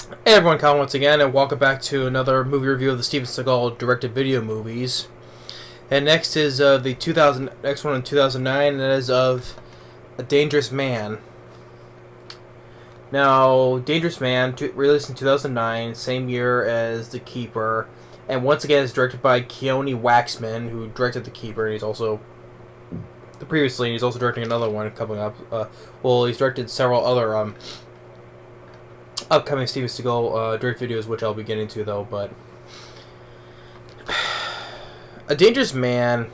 Hey everyone, Colin once again, and welcome back to another movie review of the Steven Seagal directed video movies. And next is the 2000 next one in 2009, and that is of A Dangerous Man. Now, Dangerous Man, released in 2009, same year as The Keeper, and once again is directed by Keoni Waxman, who directed The Keeper, and he's also he's also directing another one coming up. He's directed several other upcoming Steven Seagal direct videos, which I'll be getting to though. But A Dangerous Man,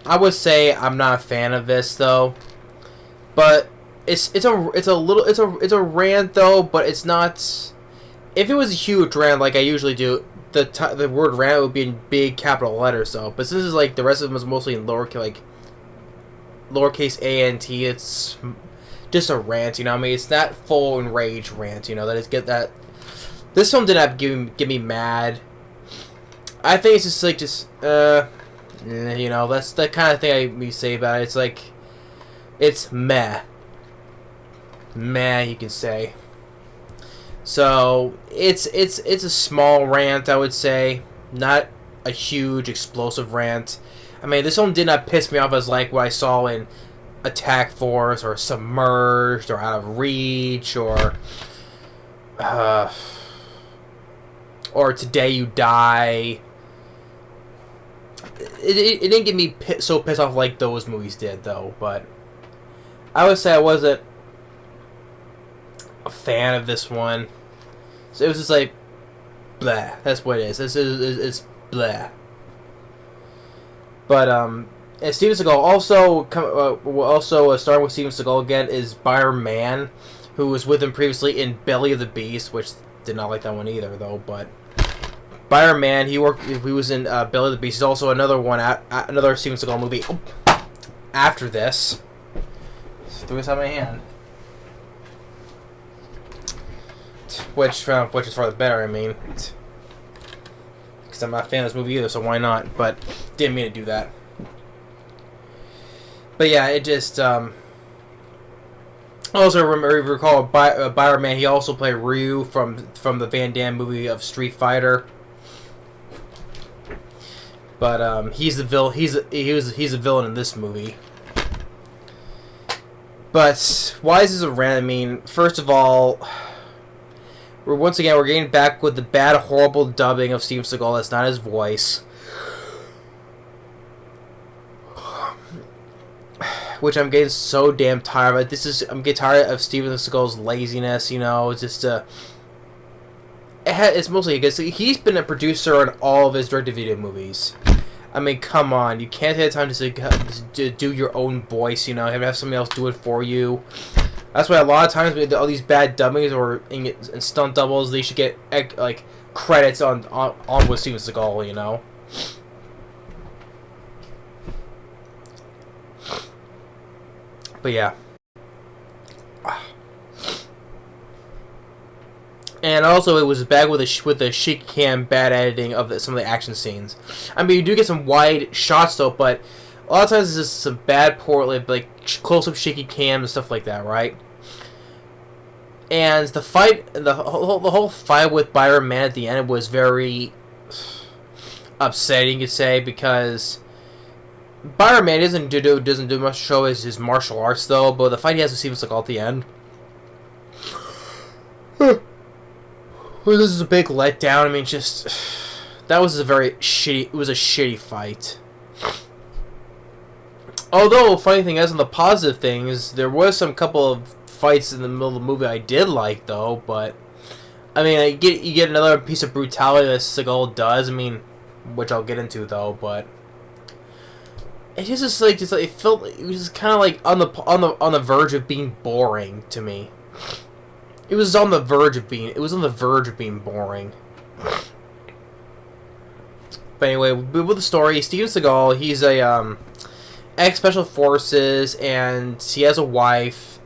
I would say I'm not a fan of this though. But it's a rant though. But it's not. If it was a huge rant like I usually do, the word rant would be in big capital letters though. But since this is like the rest of them is mostly in lowercase a n t, it's just a rant, you know. I mean, it's not full enraged rant, you know. That is get that. This film did not get me mad. I think it's just like you know, that's the kind of thing we say about it. It's like it's meh, you can say. So it's a small rant, I would say, not a huge explosive rant. I mean, this film did not piss me off as like what I saw in Attack Force or Submerged or Out of Reach or Today You Die. It didn't get me so pissed off like those movies did though, but I would say I wasn't a fan of this one. So it was just like blah. That's what it is. It's blah. But and Steven Seagal also starring with Steven Seagal again is Byron Mann, who was with him previously in Belly of the Beast, which did not like that one either though. But Byron Mann, he was in Belly of the Beast. He's also another one another Steven Seagal movie after this. Threw this out of my hand, which is far the better. I mean, because I'm not a fan of this movie either, so why not? But didn't mean to do that. But yeah, it just also recall Byron Mann. He also played Ryu from the Van Damme movie of Street Fighter. But he's the villain. He's a villain in this movie. But why is this a rant? I mean, first of all, we're getting back with the bad, horrible dubbing of Steven Seagal. That's not his voice. Which I'm getting so damn tired of. I'm getting tired of Steven Seagal's laziness, you know. It's just it's mostly because he's been a producer in all of his direct-to-video movies. I mean, come on, you can't take the time to do your own voice, you know. Have somebody else do it for you. That's why a lot of times with all these bad dubbings or in stunt doubles, they should get like credits on with Steven Seagal, you know. But yeah. And also, it was bad with the shaky cam, bad editing of some of the action scenes. I mean, you do get some wide shots though, but a lot of times it's just some bad, poor, like close-up shaky cam and stuff like that, right? And the whole fight with Byron Mann at the end was very upsetting, you could say, because Byron Mann doesn't do much to show his martial arts though, but the fight he has with Steven Seagal at the end, well, this is a big letdown. I mean, just that was a shitty fight. Although, funny thing is, on the positive things, there was some couple of fights in the middle of the movie I did like though. But I mean, you get another piece of brutality that Seagal does. I mean, which I'll get into though, but it just it felt, it was just kind of like on the verge of being boring to me. It was on the verge of being boring. But anyway, with the story, Steven Seagal, he's a ex Special Forces, and he has a wife,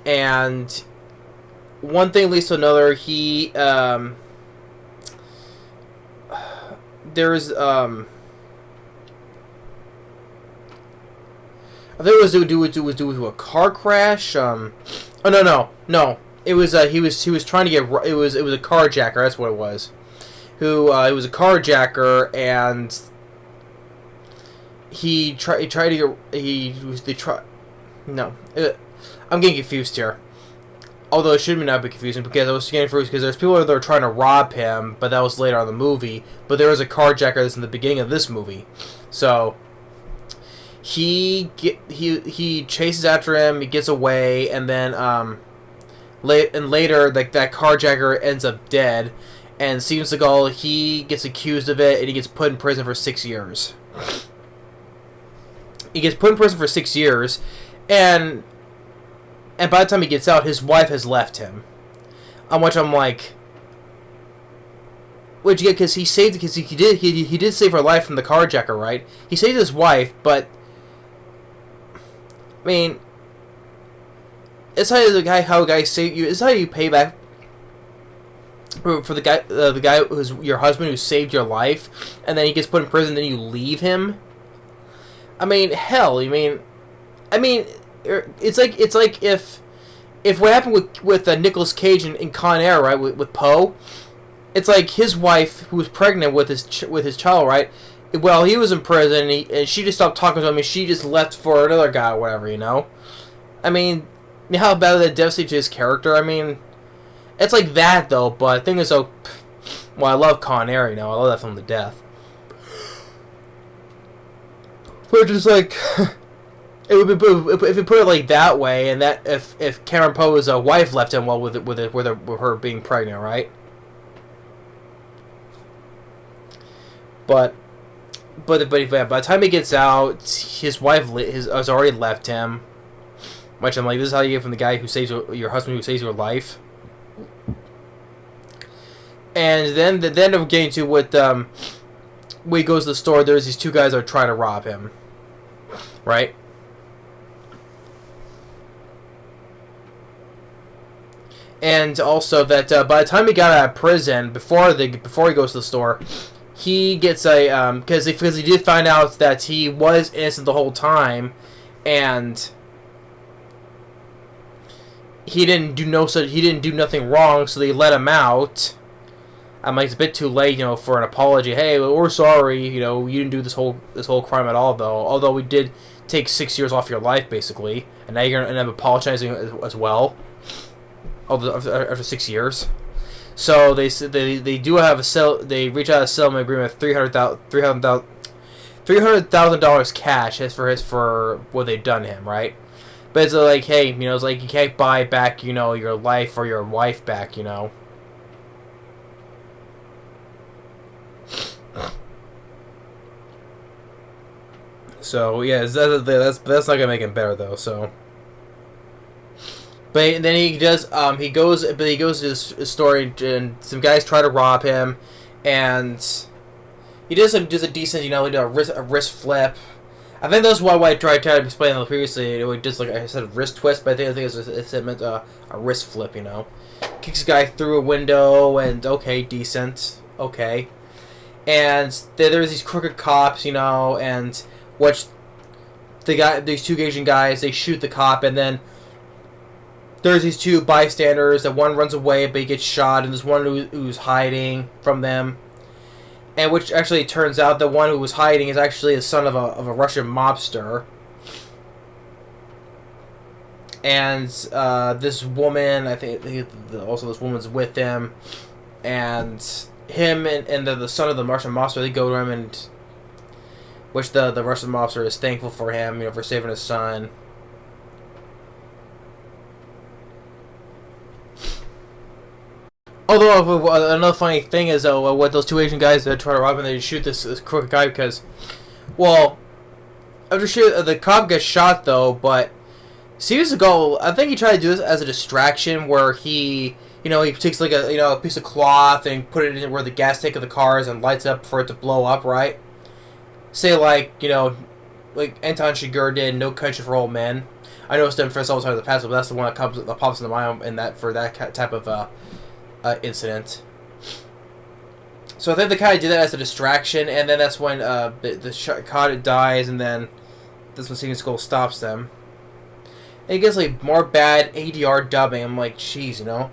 and one thing leads to another. He there's I think it was due to a car crash. Oh no. It was he was trying to get it was a carjacker. That's what it was. He was a carjacker, and he tried to get no. I'm getting confused here. Although it should not be confusing, because I was getting confused because there's people that are trying to rob him, but that was later on in the movie. But there was a carjacker that's in the beginning of this movie, so he chases after him. He gets away, and then later that carjacker ends up dead, and Steven Seagal, he gets accused of it, and he gets put in prison for 6 years. He gets put in prison for 6 years, and by the time he gets out, his wife has left him. On which I'm like, which yeah, because he did save her life from the carjacker, right? He saved his wife, but I mean, it's how a guy save you. It's how you pay back for the guy who's your husband who saved your life, and then he gets put in prison, then you leave him. I mean, hell, I mean, it's like if what happened with Nicolas Cage in Con Air, right, with Poe, it's like his wife who was pregnant with his child, right? Well, he was in prison, and she just stopped talking to him, and she just left for another guy or whatever, you know. I mean, how bad that devastates his character? I mean, it's like that though. But the thing is, well, I love Con Air, you know, I love that film to death. But just like, if you put it like that way, and that if Cameron Poe's wife left him, well, with her being pregnant, right? But by the time he gets out, his wife has already left him. Which I'm like, this is how you get from the guy who saves your husband, who saves your life. And then we're getting to what when he goes to the store, there's these two guys that are trying to rob him. Right? And also that by the time he got out of prison, before he goes to the store, he gets a because he did find out that he was innocent the whole time, and he didn't do nothing wrong, so they let him out. I'm like, it's a bit too late, you know, for an apology. Hey, we're sorry, you know, you didn't do this whole crime at all, though. Although we did take 6 years off your life, basically, and now you're gonna end up apologizing as well. After 6 years, so they do have they reach out a settlement agreement of $300,000 cash as for what they've done to him, right? But it's like, hey, you know, it's like you can't buy back, you know, your life or your wife back, you know. So yeah, that's not gonna make it better though. So, but then he goes to this story, and some guys try to rob him, and he does a decent, you know, a wrist flip. I think that's why I tried to explain previously. It just, like I said, a wrist twist, but I think it meant a wrist flip, you know. Kicks a guy through a window, and okay, decent, okay. And there's these crooked cops, you know, and these two Asian guys, they shoot the cop, and then there's these two bystanders. That one runs away, but he gets shot, and there's one who's hiding from them. And which actually turns out the one who was hiding is actually the son of a Russian mobster. And this woman, I think also this woman's with him, and him and the son of the Russian mobster, they go to him, and which the Russian mobster is thankful for him, you know, for saving his son. Although another funny thing is what those two Asian guys that try to rob him, they shoot this crooked guy because, well, after the cop gets shot though, but Steven Seagal, I think he tried to do this as a distraction where he takes like a piece of cloth and put it in where the gas tank of the car is and lights up for it to blow up, right? Say like Anton Chigurh did No Country for Old Men. I know it's done for several times in the past, but that's the one that pops into mind in that for that type of incident. So I think they kind of did that as a distraction, and then that's when the shot dies, and then that's when Steven Seagal stops them. And it gets like more bad ADR dubbing. I'm like, jeez, you know.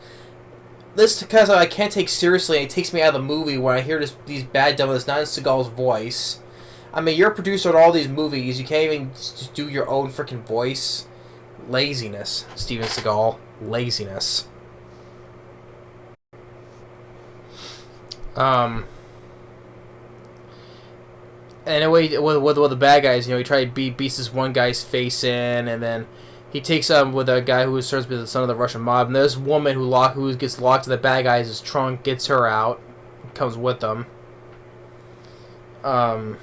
This because I can't take seriously, and it takes me out of the movie when I hear these bad dubbing that's not in Seagal's voice. I mean, you're a producer of all these movies. You can't even just do your own freaking voice. Laziness, Steven Seagal. Laziness. Anyway, with the bad guys, you know, he tried to beats this one guy's face in, and then he takes with a guy who serves to be the son of the Russian mob. And this woman who gets locked in the bad guy's trunk, gets her out, comes with them. But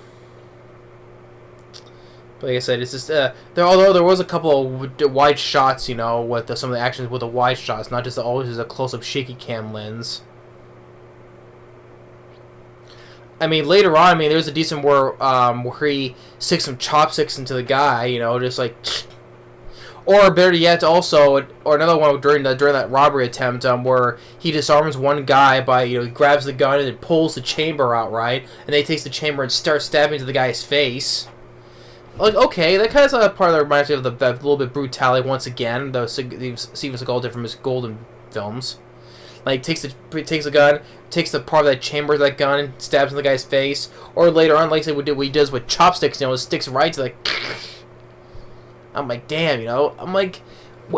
like I said, it's just although there was a couple of wide shots, you know, with some of the actions with the wide shots, not just always a close-up shaky cam lens. I mean, later on, I mean, there's a decent where he sticks some chopsticks into the guy, you know, just like, or better yet, also, or another one during that robbery attempt, where he disarms one guy by, you know, he grabs the gun and pulls the chamber out, right, and then he takes the chamber and starts stabbing into the guy's face. Like, okay, that kind of part that reminds me of that little bit brutality once again, the Steven Seagal did from his Golden films. Like, takes the gun, takes the part of that chamber of that gun, and stabs in the guy's face. Or later on, like I said, what he does with chopsticks, you know, it sticks right to the... I'm like, damn, you know? I'm like,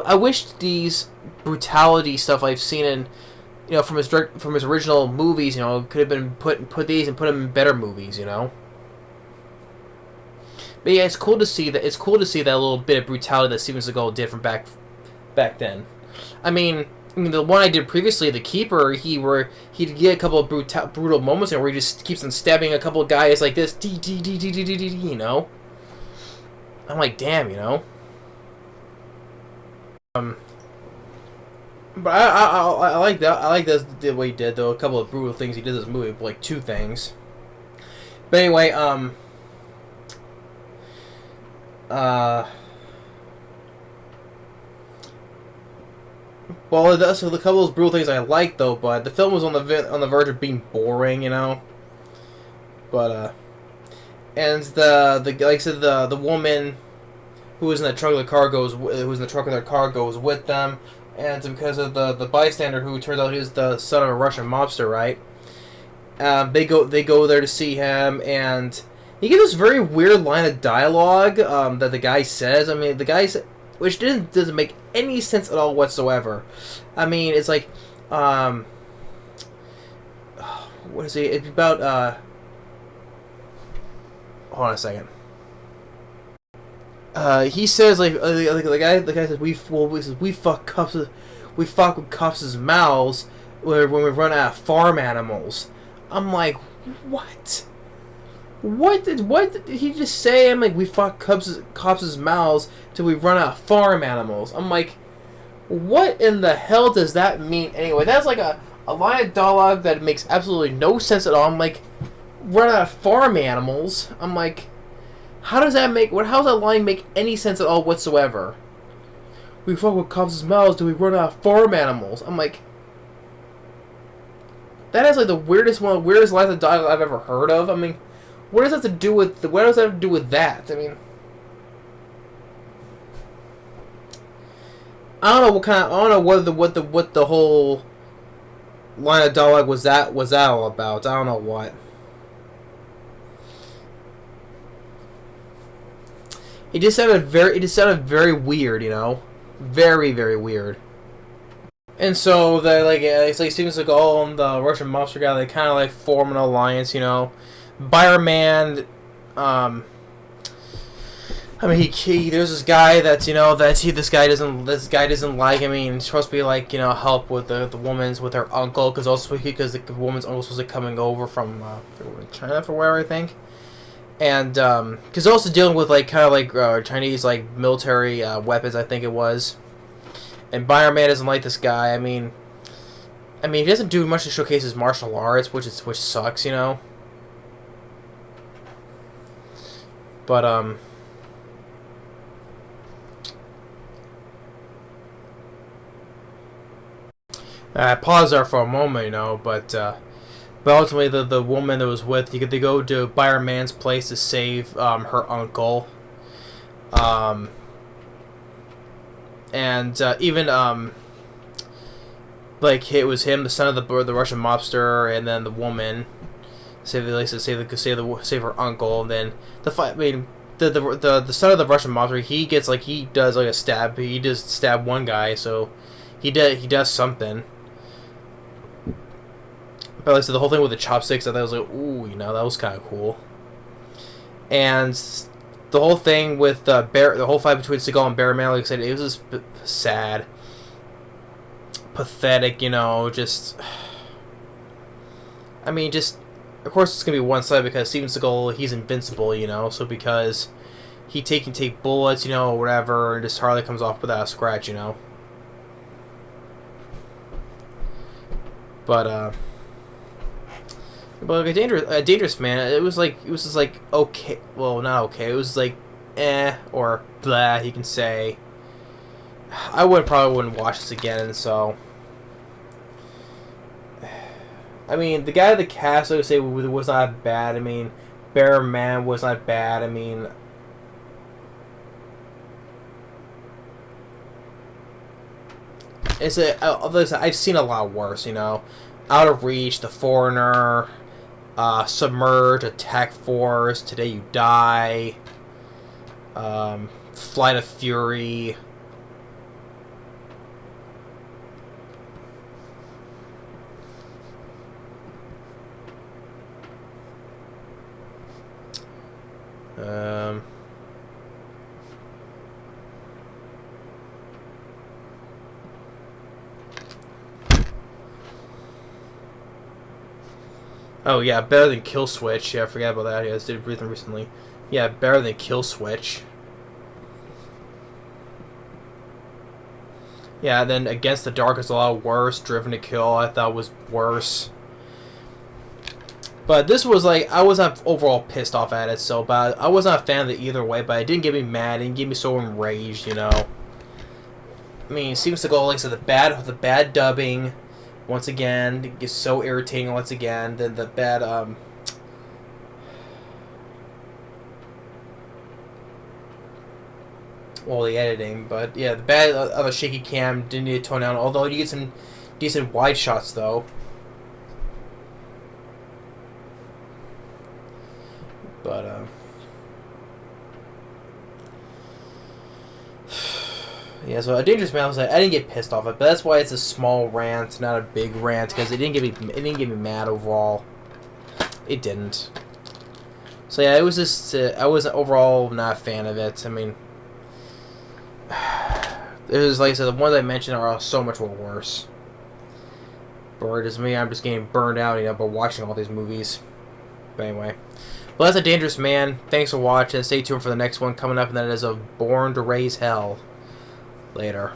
I wish these brutality stuff I've seen in, you know, from his original movies, you know, could have been put these and put them in better movies, you know? But yeah, it's cool to see that. It's cool to see that little bit of brutality that Steven Seagal did from back then. I mean, the one I did previously, The Keeper, he'd get a couple of brutal moments where he just keeps on stabbing a couple of guys like this, you know. I'm like, damn, you know. But I like that. I like that the way he did, though. A couple of brutal things he did in this movie, like 2 things. But anyway, well, so the couple of brutal things I liked, though, but the film was on the verge of being boring, you know. But and the like I said, the woman who was in the trunk of the car goes with them, and because of the bystander who turns out he's the son of a Russian mobster, right? They go there to see him, and you get this very weird line of dialogue that the guy says. I mean, the guy which doesn't make any sense at all whatsoever. I mean, it's like, what is it? It's about, hold on a second. He says, like, the guy says, we fuck with cops' mouths when we run out of farm animals. I'm like, what? What did he just say? I'm like, we fuck cops' mouths till we run out of farm animals. I'm like, what in the hell does that mean anyway? That's like a line of dialogue that makes absolutely no sense at all. I'm like, run out of farm animals? I'm like, how does that line make any sense at all whatsoever? We fuck with cops' mouths till we run out of farm animals. I'm like, that is like one of the weirdest lines of dialogue I've ever heard of. I mean, what does that have to do with that? I mean, I don't know what the whole line of dialogue was that all about. I don't know what. It just sounded very weird, you know, very, very weird. And so it's like Steven Seagal and the Russian mobster guy, they kind of like form an alliance, you know. Byron Mann, I mean, there's this guy this guy doesn't like. I mean, he's supposed to be like, you know, help with the woman's with her uncle, because the woman's uncle was supposed to be coming over from China for where I think, and because also dealing with like kind of like Chinese like military weapons, I think it was. And Byron Mann doesn't like this guy. I mean, he doesn't do much to showcase his martial arts, which sucks, you know. But I paused there for a moment, you know, but ultimately the woman that was with, they go to Byron Mann's place to save her uncle. and even like it was him, the son of the Russian mobster, and then the woman save her uncle, and then the fight. I mean, the son of the Russian mobster, he does like a stab. He just stabbed one guy, so he does something. But like I said, the whole thing with the chopsticks, I thought was like, ooh, you know, that was kind of cool. And the whole thing with the whole fight between Seagal and Byron, like I said, it was just sad, pathetic, you know. Just, I mean, just of course it's gonna be one side because Steven Seagal, he's invincible, you know. So because he can take bullets, you know, or whatever, and just hardly comes off without a scratch, you know. But like a dangerous man, it was just like okay, well, not okay. It was like or blah, you can say. I probably wouldn't watch this again. So, I mean, the guy of the cast, I would say, was not bad. I mean, Mann was not bad. I mean, I've seen a lot worse. You know, Out of Reach, The Foreigner. Submerge, Attack Force, Today You Die, Flight of Fury. Oh yeah, better than Kill Switch. Yeah, I forgot about that. Yeah, I did read them recently. Yeah, better than Kill Switch. Yeah, then Against the Dark is a lot worse. Driven to Kill, I thought was worse. But this was like, I was not overall pissed off at it, so, but I was not a fan of it either way, but it didn't get me mad, it didn't get me so enraged, you know. I mean, Steven Seagal, like I said, the bad dubbing, once again, it gets so irritating once again, then the bad, well, the editing, but yeah, the bad other shaky cam didn't need to tone down, although you get some decent wide shots, though. But, yeah, so A Dangerous Man, I didn't get pissed off at it, but that's why it's a small rant, not a big rant, because it didn't get me mad overall. It didn't. So yeah, it was just, I was overall not a fan of it. I mean, it was, like I said, the ones I mentioned are so much more worse. Or just me, I'm just getting burned out, you know, by watching all these movies. But anyway. Well, that's A Dangerous Man. Thanks for watching. Stay tuned for the next one coming up, and that is a Born to Raise Hell. Later.